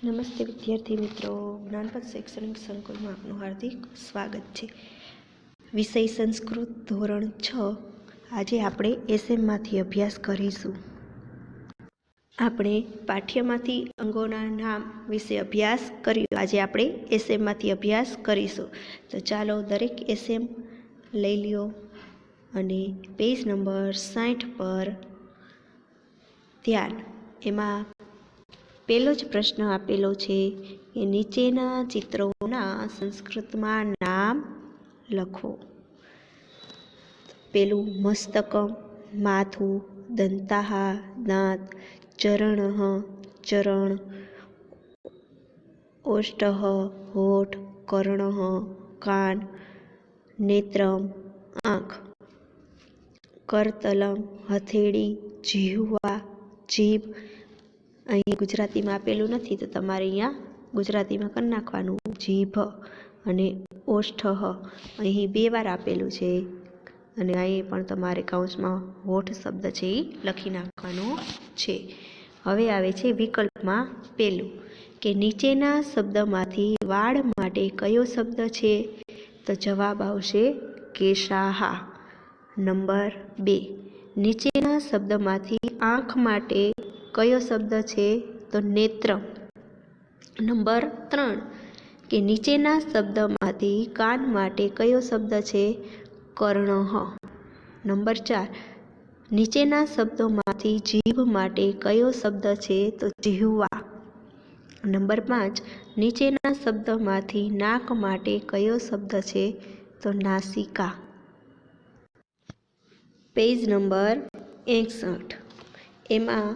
નમસ્તે વિદ્યાર્થી મિત્રો, જ્ઞાનપથ શૈક્ષણિક સંકુલમાં આપનું હાર્દિક સ્વાગત છે. વિષય સંસ્કૃત ધોરણ 6. આજે આપણે એસએમમાંથી અભ્યાસ કરીશું. આપણે પાઠ્યમાંથી અંગોના નામ વિશે અભ્યાસ કર્યો. આજે આપણે એસએમમાંથી અભ્યાસ કરીશું. તો ચાલો દરેક એસએમ લઈ લ્યો અને પેજ નંબર 60 પર ધ્યાન. એમાં પહેલો જ પ્રશ્ન આપેલો છે કે નીચેના ચિત્રોના સંસ્કૃતમાં નામ લખો. પેલું મસ્તકમ માથું, દંતાહ દાંત, ચરણ ચરણ, ઓષ્ઠ હોઠ, કર્ણ કાન, નેત્રમ આંખ, કરતલમ હથેળી, જીહ્વા જીભ. અહીં ગુજરાતીમાં આપેલું નથી તો તમારે અહીંયા ગુજરાતીમાં કરી નાખવાનું જીભ. અને ઓષ્ઠ અહીં 2 વાર આપેલું છે અને અહીં પણ તમારે કૌંસમાં હોઠ શબ્દ છે એ લખી નાખવાનો છે. હવે આવે છે વિકલ્પમાં પેલું કે નીચેના શબ્દમાંથી વાળ માટે કયો શબ્દ છે? તો જવાબ આવશે કેશાહા. નંબર 2 નીચેના શબ્દમાંથી આંખ માટે કયો શબ્દ છે? તો નેત્રમ. નંબર 3 કે નીચેના શબ્દમાંથી કાન માટે કયો શબ્દ છે? કર્ણઃ. નંબર 4 નીચેના શબ્દોમાંથી જીભ માટે કયો શબ્દ છે? તો જીહ્વા. નંબર 5 નીચેના શબ્દમાંથી નાક માટે કયો શબ્દ છે? તો નાસિકા. Page number 61. એમાં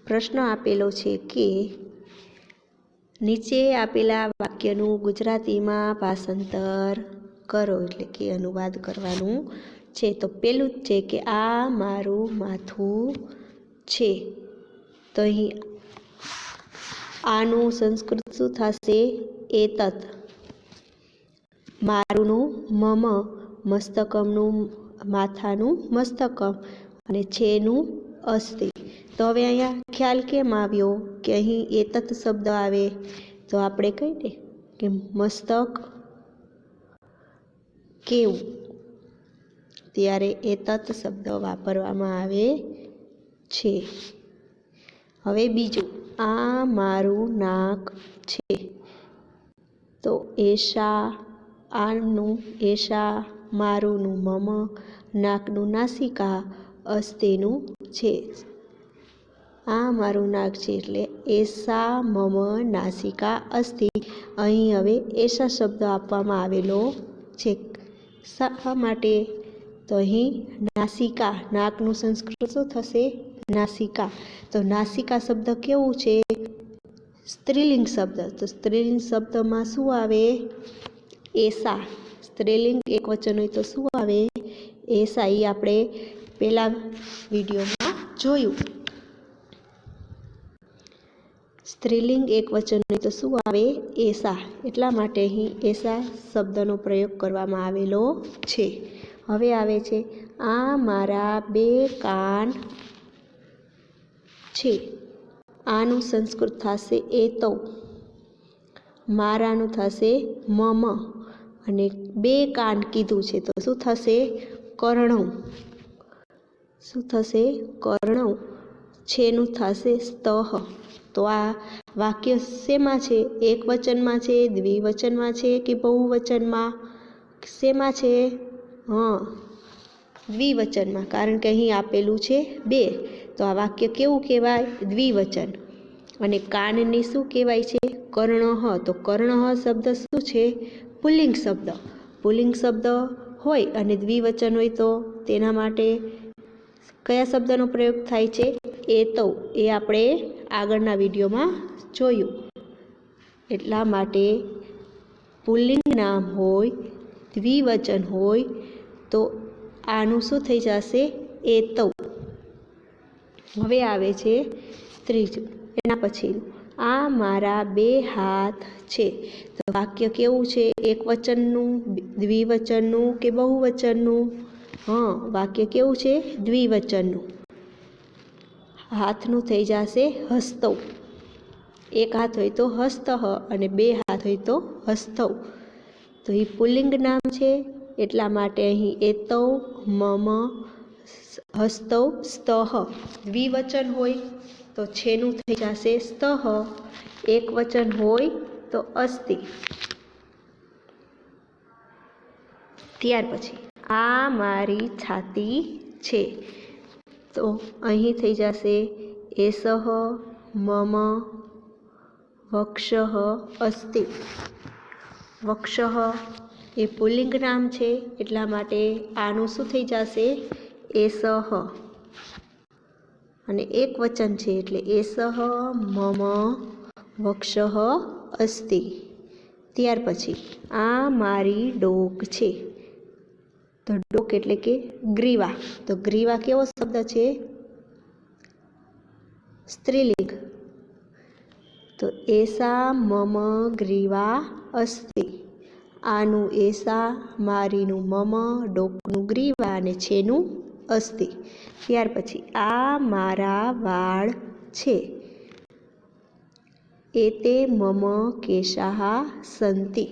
પ્રશ્ન આપેલો છે કે નીચે આપેલા વાક્યનું ગુજરાતીમાં ભાષાંતર કરો, એટલે કે અનુવાદ કરવાનું છે. તો પેલું જ છે કે આ મારું માથું છે. તો અહીં આનું સંસ્કૃત શું થશે? એતત. મારુંનું મમ, મસ્તકમનું માથાનું મસ્તકમ અને છેનું અસ્તિ. તો હવે અહીંયા ખ્યાલ કેમ આવ્યો કે અહીં એતત શબ્દ આવે? તો આપણે કહીએ કે મસ્તક કેવું, ત્યારે એતત શબ્દ વાપરવામાં આવે છે. હવે બીજું, આ મારું નાક છે. તો એશા, આનું એશા, મારુંનું મમ, નાકનું નાસિકા, અસ્તિનું છે. આ મારું નાક છે એટલે એસા મમ નાસિકા અસ્તિ. અહીં હવે એસા શબ્દ આપવામાં આવેલો છે. શા માટે? તો અહીં નાસિકા, નાકનું સંસ્કૃત શું થશે? નાસિકા. તો નાસિકા શબ્દ કેવું છે? સ્ત્રીલિંગ શબ્દ. તો સ્ત્રીલિંગ શબ્દમાં શું આવે? એસા. સ્ત્રીલિંગ એકવચન હોય તો શું આવે? એસા. એ આપણે પહેલા વિડીયોમાં જોયું. સ્ત્રીલિંગ એકવચન હોય તો શું આવે? એસા. એટલા માટે અહીં એસા શબ્દનો પ્રયોગ કરવામાં આવેલો છે. હવે આવે છે આ મારા 2 કાન છે. આનું સંસ્કૃત થશે એતૌ. મારાનું થશે મમ અને 2 કાન કીધું છે તો શું થશે? કર્ણૌ. શું થશે? કર્ણૌ. છેનું થશે સ્તઃ. તો આ વાક્ય શેમાં છે? એકવચનમાં છે, દ્વિવચનમાં છે કે બહુવચનમાં? શેમાં છે? દ્વિવચનમાં, કારણ કે અહીં આપેલું છે 2. તો આ વાક્ય કેવું કહેવાય? દ્વિવચન. અને કાનને શું કહેવાય છે? કર્ણઃ. તો કર્ણઃ શબ્દ શું છે? પુલ્લિંગ શબ્દ. પુલ્લિંગ શબ્દ હોય અને દ્વિવચન હોય તો તેના માટે કયા શબ્દનો પ્રયોગ થાય છે? એતૌ. એ આપણે આગળના વિડીયોમાં જોયું. એટલા માટે પુલ્લિંગ નામ હોય, દ્વિવચન હોય તો આનું શું થઈ જશે? એતૌ. હવે આવે છે ત્રીજું. એના પછીનું, આ મારા 2 હાથ છે. તો વાક્ય કેવું છે? એકવચનનું, દ્વિવચનનું કે બહુવચનનું? વાક્ય કેવું છે? દ્વિવચનનું. હાથનું થઈ જશે હસ્તૌ. એક હાથ હોય તો હસ્તઃ અને બે હાથ હોય તો હસ્તૌ. તો એ પુલ્લિંગ નામ છે એટલા માટે અહીં એતૌ મમ હસ્તૌ સ્તઃ. દ્વિવચન હોય તો છેનું થઈ જશે સ્તઃ, એક વચન હોય તો અસ્તિ. ત્યાર પછી આ મારી છાતી છે, તો અહીં થઈ જશે એસહ મમ વક્ષઃ અસ્તિ. વક્ષઃ એ પુલ્લિંગ નામ છે એટલા માટે આનું શું થઈ જશે એસહ, અને એક વચન છે એટલે એસહ મમ વક્ષઃ અસ્તિ. ત્યાર પછી આ મારી ડોક છે, તો ડોક એટલે કે ગ્રીવા. તો ગ્રીવા કેવો શબ્દ છે? સ્ત્રીલિંગ. તો એસા મમ ગ્રીવા અસ્તિ. આનું એસા, મારીનું મમ, ડોકનું ગ્રીવા અને છેનું અસ્તિ. ત્યાર પછી આ મારા વાળ છે, એતે મમ કેશાહ સંતિ.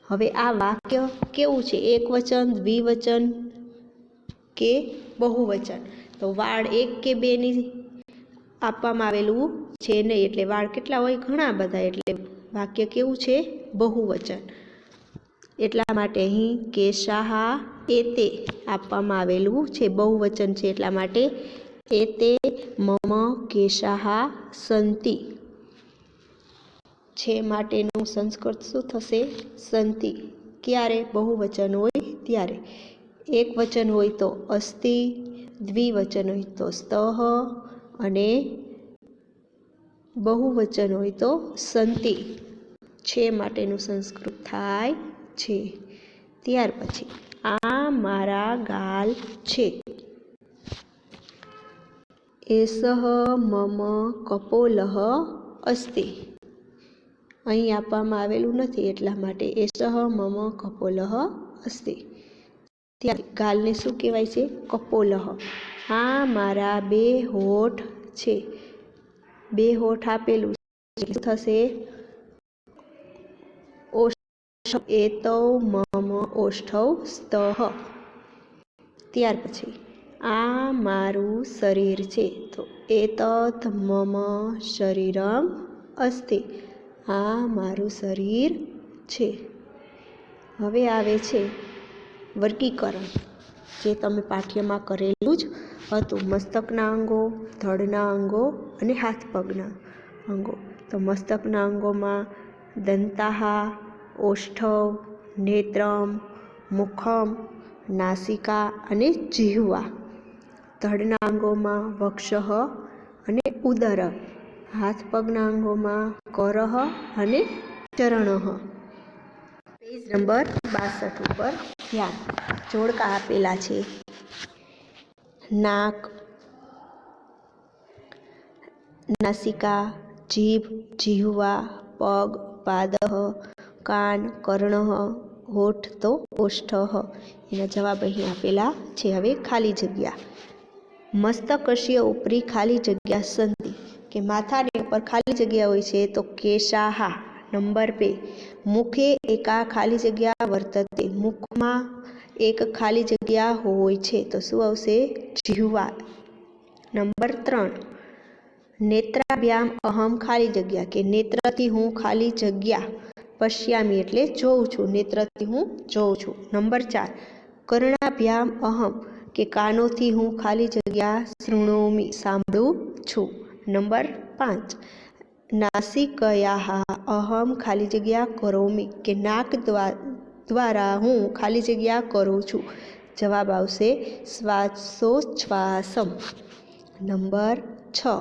હવે આ વાક્ય કેવું છે? એક વચન, દ્વિવચન કે બહુવચન? તો વાળ એક કે બેની આપવામાં આવેલું છે નહીં, એટલે વાળ કેટલા હોય? ઘણા બધા. એટલે વાક્ય કેવું છે? બહુવચન. એટલા માટે અહીં કેશાહ એતે આપવામાં આવેલું છે, બહુવચન છે એટલા માટે એતે મમ કેશાહ સંતિ. છે માટેનું સંસ્કૃત શું થશે? સંતિ. ક્યારે? બહુવચન હોય ત્યારે. એક વચન હોય તો અસ્તિ, દ્વિવચન હોય તો સ્તઃ અને બહુવચન હોય તો સંતિ. છે માટેનું સંસ્કૃત થાય છે. ત્યાર પછી આ મારા ગાલ છે, એસહ મમ કપોલઃ અસ્તિ. અહીં આપવામાં આવેલું નથી એટલા માટે એસહ મમ કપોલઃ અસ્તિ. ત્યારે ગાલને શું કહેવાય છે? કપોલઃ. આ મારા બે હોઠ છે, બે હોઠ આપેલું શું થશે? એતૌ મમ ઓષ્ઠૌ સ્તઃ. ત્યાર પછી આ મારું શરીર છે, તો એતત મમ શરીરમ અસ્તિ. આ મારું શરીર છે. હવે આવે છે વર્ગીકરણ, જે તમે પાઠ્યમાં કરેલું જ હતું. મસ્તકના અંગો, ધડના અંગો અને હાથ પગના અંગો. તો મસ્તકના અંગોમાં દંતાહ, ઓષ્ઠવ, નેત્રમ, મુખમ, નાસિકા અને જીહ્વા. ધડના અંગોમાં વક્ષઃ અને ઉદર. હાથ પગના અંગોમાં કરઃ અને ચરણઃ. પેજ નંબર 62 ઉપર ધ્યાન. જોડકા આપેલા છે. નાક, નાસિકા, જીભ, જીહ્વા, પગ, પાદઃ, કાન, કર્ણઃ, હોઠ તો ઓષ્ઠઃ. એના જવાબ અહીં આપેલા છે. હવે ખાલી જગ્યા. મસ્તકસ્ય ઉપરી ખાલી જગ્યા સંતિ, કે માથાની ઉપર ખાલી જગ્યા હોય છે તો કેશાહ. નંબર 2 મુખે એકા ખાલી જગ્યા વર્તતે. મુખમાં એક ખાલી જગ્યા હોય છે તો શું આવશે? જીહ્વા. નંબર 3 નેત્રાભ્યામ અહમ ખાલી જગ્યા, કે નેત્રથી હું ખાલી જગ્યા પશ્યામી એટલે જોઉં છું. નેત્રથી હું જોઉં છું. નંબર 4 કર્ણાભ્યામ અહમ, કે કાનોથી હું ખાલી જગ્યા શૃણોમી સાંભળું છું. નંબર 5 નાસિકયાઃ અહમ ખાલી જગ્યા કરોમી, કે નાક દ્વારા હું ખાલી જગ્યા કરું છું. જવાબ આવશે શ્વાસોચ્છ્વાસમ. નંબર 6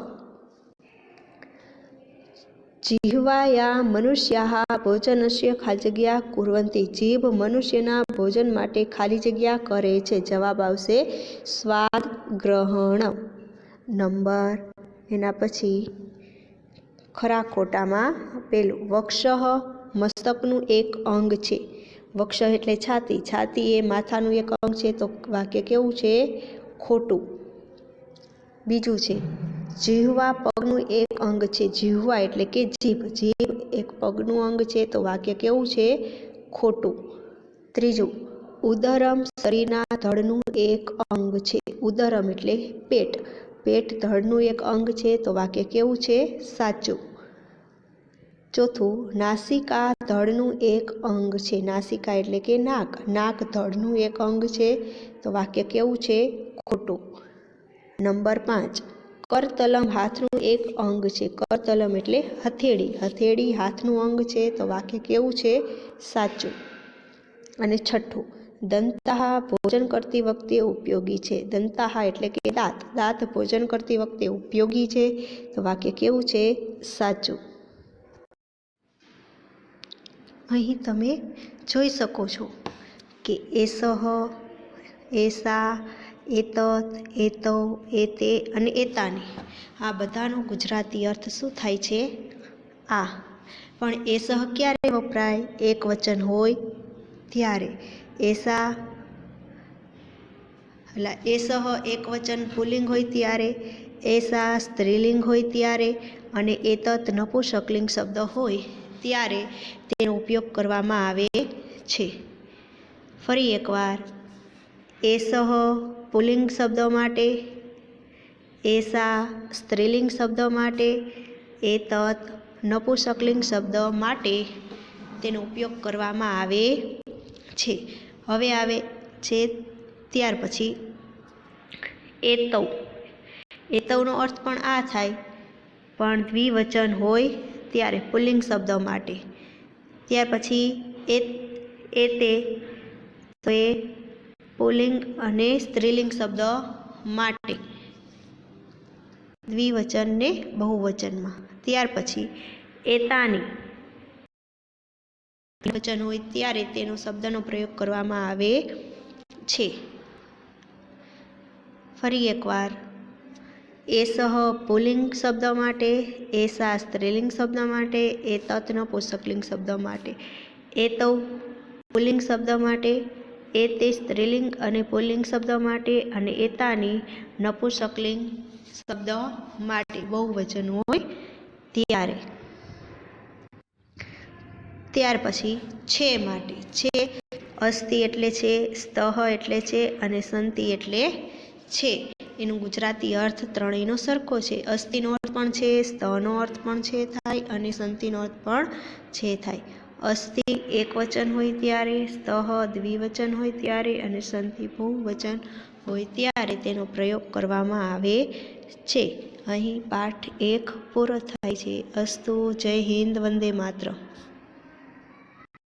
જીહ્વાયા મનુષ્યાઃ ભોજનસ્ય ખાલી જગ્યા કુર્વન્તિ. જીભ મનુષ્યના ભોજન માટે ખાલી જગ્યા કરે છે. જવાબ આવશે સ્વાદ ગ્રહણમ. નંબર એના પછી ખરા ખોટામાં પેલું વક્ષઃ મસ્તકનું એક અંગ છે. વક્ષ એટલે છાતી. છાતી એ માથાનું એક અંગ છે તો વાક્ય કેવું છે? ખોટું. બીજું છે જીહ્વા પગનું એક અંગ છે જીહવા એટલે કે જીભ, જીભ એક પગનું અંગ છે તો વાક્ય કેવું છે? ખોટું. ત્રીજું, ઉદરમ શરીરના ધડનું એક અંગ છે. ઉદરમ એટલે પેટ, પેટ ધડનું એક અંગ છે તો વાક્ય કેવું છે? સાચું. ચોથું, નાસિકા ધડનું એક અંગ છે. નાસિકા એટલે કે નાક, નાક ધડનું એક અંગ છે તો વાક્ય કેવું છે? ખોટું. નંબર 5, કરતલમ હાથનું એક અંગ છે. કરતલમ એટલે હથેળી, હથેળી હાથનું અંગ છે તો વાક્ય કેવું છે? સાચું. અને છઠ્ઠું, દંતાહા ભોજન કરતી વખતે ઉપયોગી છે. દંતાહા એટલે કે દાંત, દાંત ભોજન કરતી વખતે ઉપયોગી છે તો વાક્ય કેવું છે? સાચું. અહીં તમે જોઈ શકો છો કે એસહ, એસા, એતત, એતૌ, એતે અને એતાની આ બધાનો ગુજરાતી અર્થ શું થાય છે? આ. પણ એસહ ક્યારે વપરાય? એક વચન હોય ત્યારે. એસા એસહ એક વચન પુલ્લિંગ હોય ત્યારે, એસા સ્ત્રીલિંગ હોય ત્યારે અને એતત નપુંસકલિંગ શબ્દ હોય ત્યારે તેનો ઉપયોગ કરવામાં આવે છે. ફરી એકવાર, એસહ પુલ્લિંગ શબ્દ માટે, એસા સ્ત્રીલિંગ શબ્દ માટે, એતત નપુંસકલિંગ શબ્દ માટે તેનો ઉપયોગ કરવામાં આવે છે. હવે આવે છે ત્યાર પછી એતૌ. એતૌનો અર્થ પણ આ થાય, પણ દ્વિવચન હોય ત્યારે પુલ્લિંગ શબ્દ માટે. ત્યાર પછી એતે તો એ પુલ્લિંગ અને સ્ત્રીલિંગ શબ્દ માટે, દ્વિવચન ને બહુવચનમાં. ત્યાર પછી એતાની વચન હોય ત્યારે તેનો શબ્દનો પ્રયોગ કરવામાં આવે છે. ફરી એકવાર, એસહ પુલ્લિંગ શબ્દ માટે, એસા સ્ત્રીલિંગ શબ્દ માટે, એતત નપુંસકલિંગ શબ્દ માટે, એતૌ પુલ્લિંગ શબ્દ માટે, એતે સ્ત્રીલિંગ અને પુલ્લિંગ શબ્દ માટે અને એતાની નપુંસકલિંગ શબ્દ માટે બહુવચન હોય ત્યારે. ત્યાર પછી છે માટે. છે અસ્તિ એટલે છે, સ્તઃ એટલે છે અને સંતિ એટલે છે. એનું ગુજરાતી અર્થ ત્રણેયનો સરખો છે. અસ્તિનો અર્થ પણ છે, સ્તઃનો અર્થ પણ છે થાય અને સંતિનો અર્થ પણ છે થાય. અસ્તિ એક વચન હોય ત્યારે, સ્તઃ દ્વિવચન હોય ત્યારે અને સંતિ બહુવચન હોય ત્યારે તેનો પ્રયોગ કરવામાં આવે છે. અહીં પાઠ 1 પૂરો થાય છે. અસ્તુ. જય હિન્દ. વંદે માતરમ.